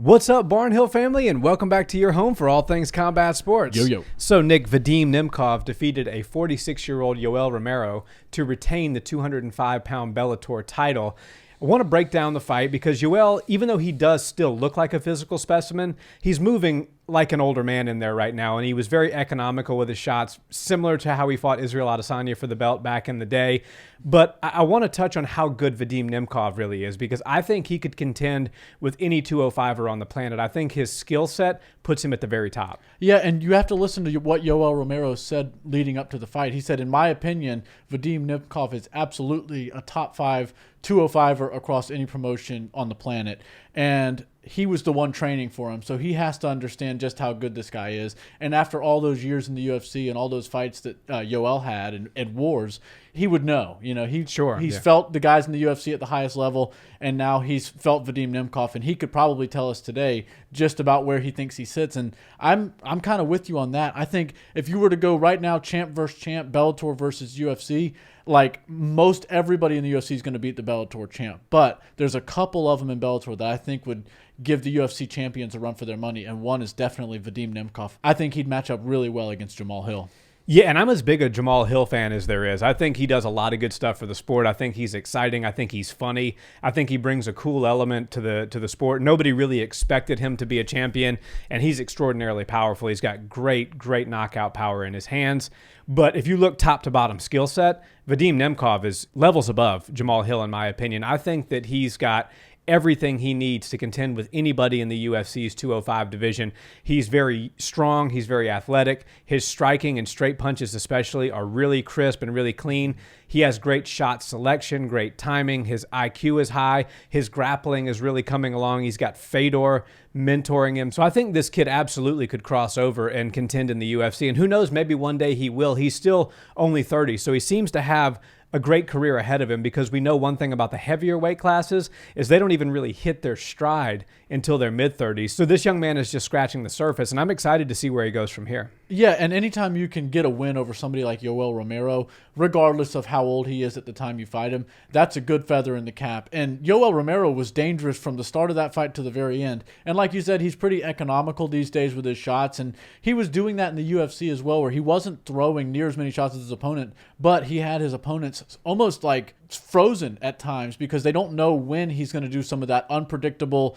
What's up, Barnhill family, and welcome back to your home for all things combat sports. Yo. So, Nick, Vadim Nemkov defeated a 46-year-old Yoel Romero to retain the 205-pound Bellator title. I want to break down the fight because Yoel, even though he does still look like a physical specimen, he's moving like an older man in there right now, and he was very economical with his shots, similar to how he fought Israel Adesanya for the belt back in the day. But I want to touch on how good Vadim Nemkov really is, because I think he could contend with any 205er on the planet. I think his skill set puts him at the very top. Yeah, and you have to listen to what Yoel Romero said leading up to the fight. He said, in my opinion, Vadim Nemkov is absolutely a top 5 205er across any promotion on the planet. And he was the one training for him, so he has to understand just how good this guy is. And after all those years in the UFC and all those fights that Yoel had and wars, he would know. You know, he's felt the guys in the UFC at the highest level, and now he's felt Vadim Nemkov, and he could probably tell us today just about where he thinks he sits. And I'm kind of with you on that. I think if you were to go right now, champ versus champ, Bellator versus UFC, like most everybody in the UFC is going to beat the Bellator champ. But there's a couple of them in Bellator that I think would give the UFC champions a run for their money, and one is definitely Vadim Nemkov. I think he'd match up really well against Jamal Hill. Yeah, and I'm as big a Jamal Hill fan as there is. I think he does a lot of good stuff for the sport. I think he's exciting. I think he's funny. I think he brings a cool element to the sport. Nobody really expected him to be a champion, and he's extraordinarily powerful. He's got great knockout power in his hands. But if you look top to bottom skill set, Vadim Nemkov is levels above Jamal Hill, in my opinion. I think that he's got everything he needs to contend with anybody in the UFC's 205 division. He's very strong. He's very athletic. His striking and straight punches especially are really crisp and really clean. He has great shot selection, great timing. His IQ is high. His grappling is really coming along. He's got Fedor mentoring him. So I think this kid absolutely could cross over and contend in the UFC. And who knows, maybe one day he will. He's still only 30, so he seems to have a great career ahead of him, because we know one thing about the heavier weight classes is they don't even really hit their stride until their mid-30s. So this young man is just scratching the surface, and I'm excited to see where he goes from here. Yeah, and anytime you can get a win over somebody like Yoel Romero, regardless of how old he is at the time you fight him, that's a good feather in the cap. And Yoel Romero was dangerous from the start of that fight to the very end. And like you said, he's pretty economical these days with his shots, and he was doing that in the UFC as well, where he wasn't throwing near as many shots as his opponent, but he had his opponents almost like frozen at times because they don't know when he's going to do some of that unpredictable,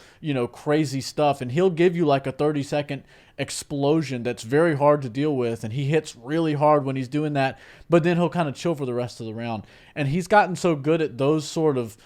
crazy stuff. And he'll give you like a 30-second explosion that's very hard to deal with, and he hits really hard when he's doing that, but then he'll kind of chill for the rest of the round. And he's gotten so good at those sort of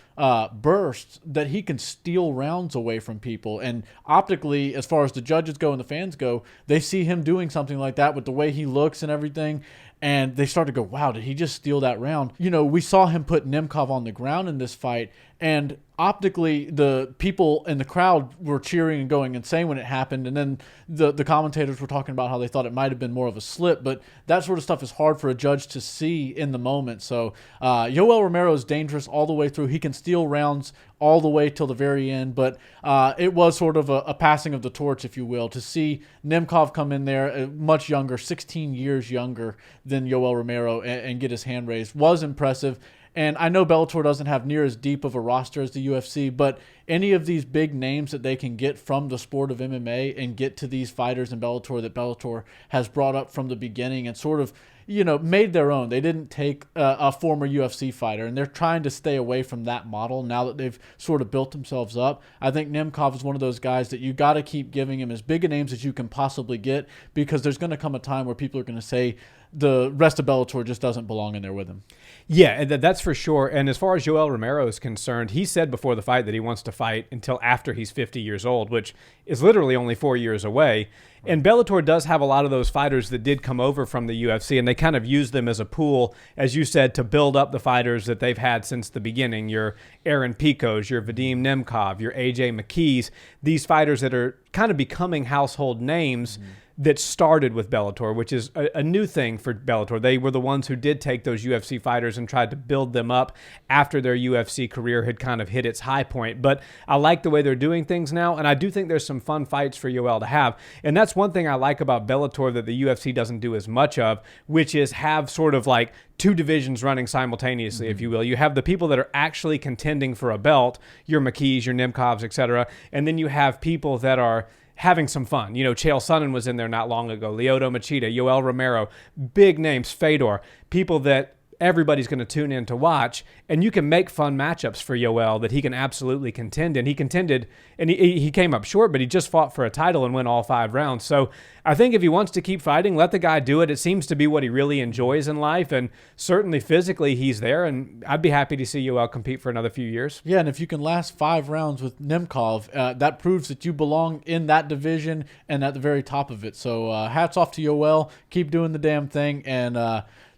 bursts that he can steal rounds away from people. And optically, as far as the judges go and the fans go, they see him doing something like that with the way he looks and everything, and they start to go, wow, did he just steal that round? We saw him put Nemkov on the ground in this fight, and optically the people in the crowd were cheering and going insane when it happened, and then the commentators were talking about how they thought it might have been more of a slip, but that sort of stuff is hard for a judge to see in the moment. So Yoel Romero is dangerous all the way through. He can steal rounds all the way till the very end, but it was sort of a passing of the torch, if you will, to see Nemkov come in there much younger, 16 years younger than Yoel Romero, and get his hand raised was impressive. And I know Bellator doesn't have near as deep of a roster as the UFC, but any of these big names that they can get from the sport of MMA and get to these fighters in Bellator that Bellator has brought up from the beginning and sort of, made their own. They didn't take a former UFC fighter, and they're trying to stay away from that model now that they've sort of built themselves up. I think Nemkov is one of those guys that you got to keep giving him as big a names as you can possibly get, because there's going to come a time where people are going to say the rest of Bellator just doesn't belong in there with him. Yeah, that's for sure. And as far as Yoel Romero is concerned, he said before the fight that he wants to fight until after he's 50 years old, which is literally only 4 years away. And Bellator does have a lot of those fighters that did come over from the UFC, and they kind of use them as a pool, as you said, to build up the fighters that they've had since the beginning. Your Aaron Picos, your Vadim Nemkov, your AJ McKees, these fighters that are kind of becoming household names. that started with Bellator, which is a new thing for Bellator. They were the ones who did take those UFC fighters and tried to build them up after their UFC career had kind of hit its high point. But I like the way they're doing things now, and I do think there's some fun fights for Yoel to have. And that's one thing I like about Bellator that the UFC doesn't do as much of, which is have sort of like two divisions running simultaneously, if you will. You have the people that are actually contending for a belt, your McKees, your Nemkovs, etc., and then you have people that are having some fun. You know, Chael Sonnen was in there not long ago, Lyoto Machida, Yoel Romero, big names, Fedor, people that everybody's going to tune in to watch, and you can make fun matchups for Yoel that he can absolutely contend in. He contended, and he came up short, but he just fought for a title and went all 5 rounds. So I think if he wants to keep fighting, let the guy do it. It seems to be what he really enjoys in life, and certainly physically he's there, and I'd be happy to see Yoel compete for another few years. Yeah, and if you can last 5 rounds with Nemkov, that proves that you belong in that division and at the very top of it. So hats off to Yoel. Keep doing the damn thing, and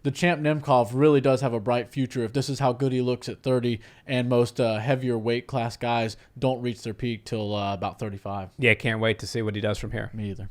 the champ Nemkov really does have a bright future if this is how good he looks at 30, and most heavier weight class guys don't reach their peak till about 35. Yeah, can't wait to see what he does from here. Me either.